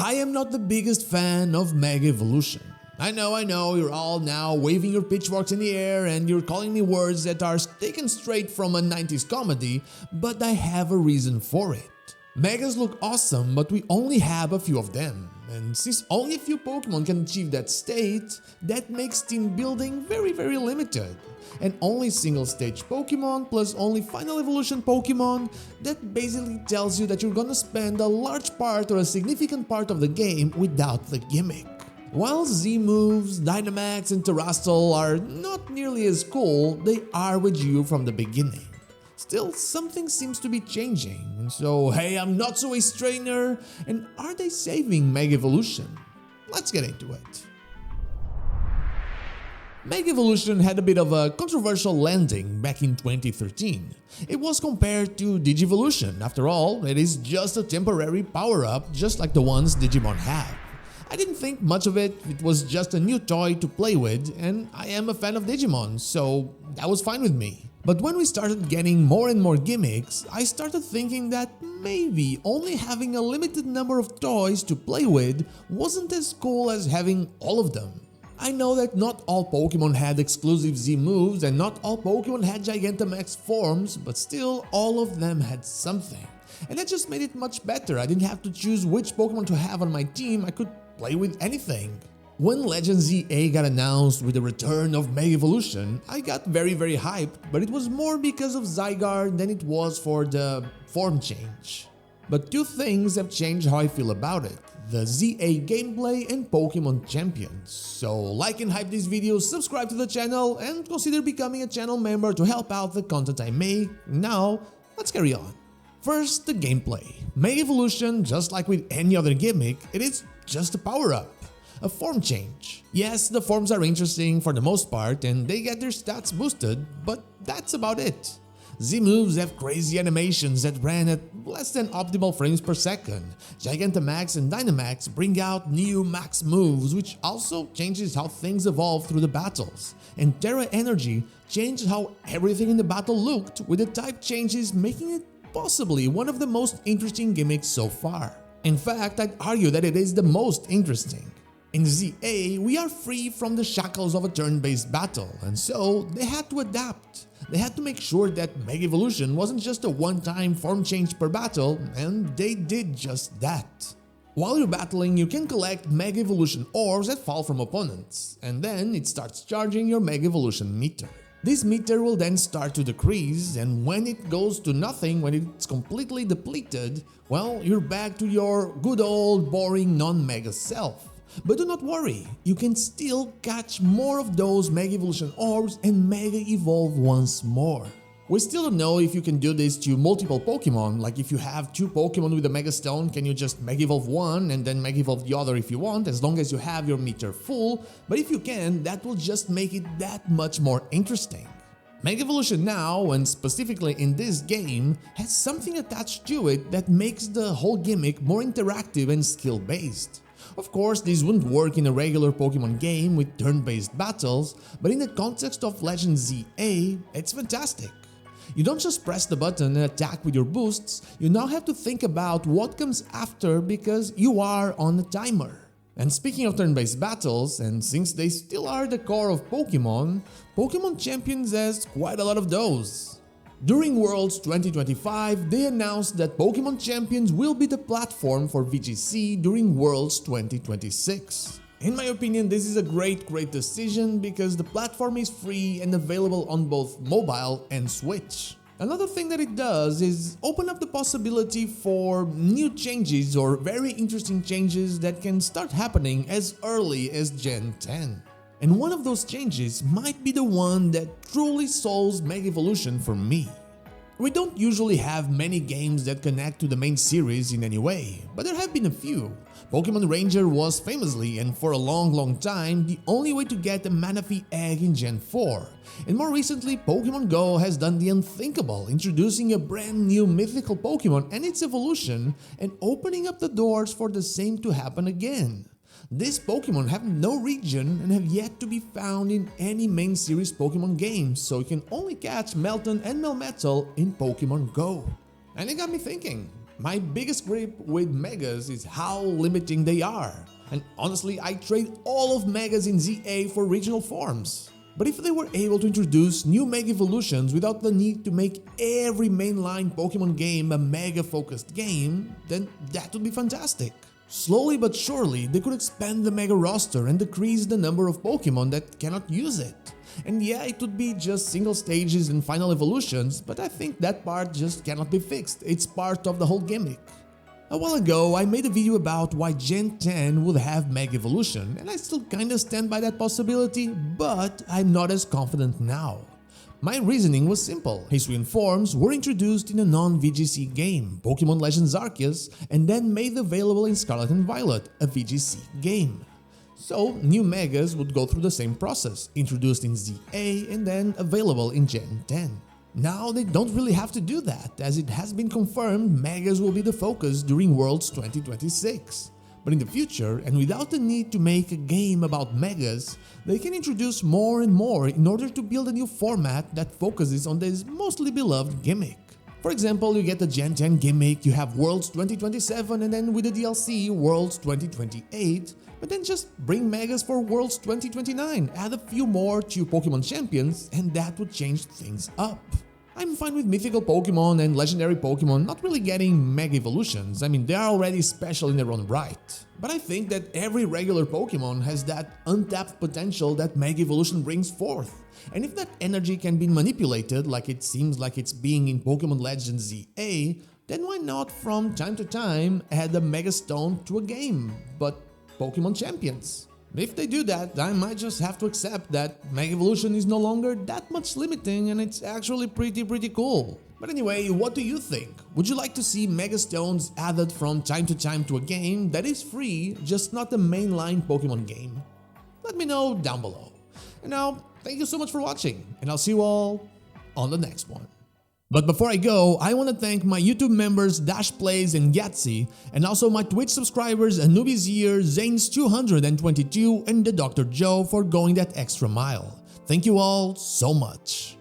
I am not the biggest fan of Mega Evolution. I know, you're all now waving your pitchforks in the air and you're calling me words that are taken straight from a 90s comedy, but I have a reason for it. Megas look awesome, but we only have a few of them, and since only a few Pokemon can achieve that state, that makes team building very limited. And only single stage Pokemon plus only final evolution Pokemon, that basically tells you that you're gonna spend a large part or a significant part of the game without the gimmick. While Z moves, Dynamax and Terastal are not nearly as cool, they are with you from the beginning. Still, something seems to be changing, and so hey, I'm not so ace trainer, and are they saving Mega Evolution? Let's get into it. Mega Evolution had a bit of a controversial landing back in 2013. It was compared to Digivolution. After all, it is just a temporary power-up just like the ones Digimon have. I didn't think much of it, it was just a new toy to play with, and I am a fan of Digimon, so that was fine with me. But when we started getting more and more gimmicks, I started thinking that maybe only having a limited number of toys to play with wasn't as cool as having all of them. I know that not all Pokemon had exclusive Z moves and not all Pokemon had Gigantamax forms, but still all of them had something. And that just made it much better. I didn't have to choose which Pokemon to have on my team, I could play with anything. When Legends Z-A got announced with the return of Mega Evolution, I got very hyped, but it was more because of Zygarde than it was for the form change. But two things have changed how I feel about it: the Z-A gameplay and Pokemon Champions. So like and hype these videos, subscribe to the channel, and consider becoming a channel member to help out the content I make. Now, let's carry on. First, the gameplay. Mega Evolution, just like with any other gimmick, it is just a power-up. A form change. Yes, the forms are interesting for the most part and they get their stats boosted, but that's about it. Z moves have crazy animations that ran at less than optimal frames per second. Gigantamax and Dynamax bring out new max moves, which also changes how things evolve through the battles. And Terra Energy changed how everything in the battle looked, with the type changes making it possibly one of the most interesting gimmicks so far. In fact, I'd argue that it is the most interesting. In Z-A, we are free from the shackles of a turn-based battle, and so they had to adapt. They had to make sure that Mega Evolution wasn't just a one-time form change per battle, and they did just that. While you're battling, you can collect Mega Evolution orbs that fall from opponents, and then it starts charging your Mega Evolution meter. This meter will then start to decrease, and when it goes to nothing, when it's completely depleted, well, you're back to your good old boring non-Mega self. But do not worry, you can still catch more of those Mega Evolution orbs and Mega Evolve once more. We still don't know if you can do this to multiple Pokemon, like if you have two Pokemon with a Mega Stone, can you just Mega Evolve one and then Mega Evolve the other if you want, as long as you have your meter full, but if you can, that will just make it that much more interesting. Mega Evolution now, and specifically in this game, has something attached to it that makes the whole gimmick more interactive and skill-based. Of course, this wouldn't work in a regular Pokemon game with turn-based battles, but in the context of Legends Z-A, it's fantastic. You don't just press the button and attack with your boosts, you now have to think about what comes after because you are on a timer. And speaking of turn-based battles, and since they still are the core of Pokemon, Pokemon Champions has quite a lot of those. During Worlds 2025, they announced that Pokemon Champions will be the platform for VGC during Worlds 2026. In my opinion, this is a great decision because the platform is free and available on both mobile and Switch. Another thing that it does is open up the possibility for new changes or very interesting changes that can start happening as early as Gen 10. And one of those changes might be the one that truly solves Mega Evolution for me. We don't usually have many games that connect to the main series in any way, but there have been a few. Pokemon Ranger was famously, and for a long time, the only way to get a Manaphy egg in Gen 4. And more recently, Pokemon Go has done the unthinkable, introducing a brand new mythical Pokemon and its evolution, and opening up the doors for the same to happen again. These Pokemon have no region and have yet to be found in any main series Pokemon games, so you can only catch Melton and Melmetal in Pokemon Go. And it got me thinking, My biggest grip with Megas is how limiting they are. And honestly, I trade all of Megas in ZA for regional forms. But if they were able to introduce new Mega Evolutions without the need to make every mainline Pokemon game a Mega-focused game, then that would be fantastic. Slowly but surely, they could expand the Mega roster and decrease the number of Pokemon that cannot use it. And yeah, it would be just single stages and final evolutions, but I think that part just cannot be fixed. It's part of the whole gimmick. A while ago, I made a video about why Gen 10 would have Mega Evolution, and I still kinda stand by that possibility, but I'm not as confident now. My reasoning was simple. Hisuian forms were introduced in a non-VGC game, Pokémon Legends Z-A, and then made available in Scarlet and Violet, a VGC game. So, new Megas would go through the same process, introduced in ZA and then available in Gen 10. Now they don't really have to do that, as it has been confirmed Megas will be the focus during Worlds 2026. But in the future, and without the need to make a game about Megas, they can introduce more and more in order to build a new format that focuses on this mostly beloved gimmick. For example, you get the Gen 10 gimmick, you have Worlds 2027, and then with the DLC, Worlds 2028, but then just bring Megas for Worlds 2029, add a few more 2 Pokemon champions, and that would change things up. I'm fine with mythical Pokemon and legendary Pokemon not really getting Mega Evolutions. I mean, they are already special in their own right. But I think that every regular Pokemon has that untapped potential that Mega Evolution brings forth. And if that energy can be manipulated like it seems like it's being in Pokémon Legends Z-A, then why not from time to time add a Mega Stone to a game, but Pokemon champions? If they do that, I might just have to accept that Mega Evolution is no longer that much limiting and it's actually pretty cool. But anyway, what do you think? Would you like to see Mega Stones added from time to time to a game that is free, just not a mainline Pokemon game? Let me know down below. And now, thank you so much for watching, and I'll see you all on the next one. But before I go, I want to thank my YouTube members Dash Plays and Gatsy, and also my Twitch subscribers Anubis Year, Zanes222, and the Dr. Joe for going that extra mile. Thank you all so much.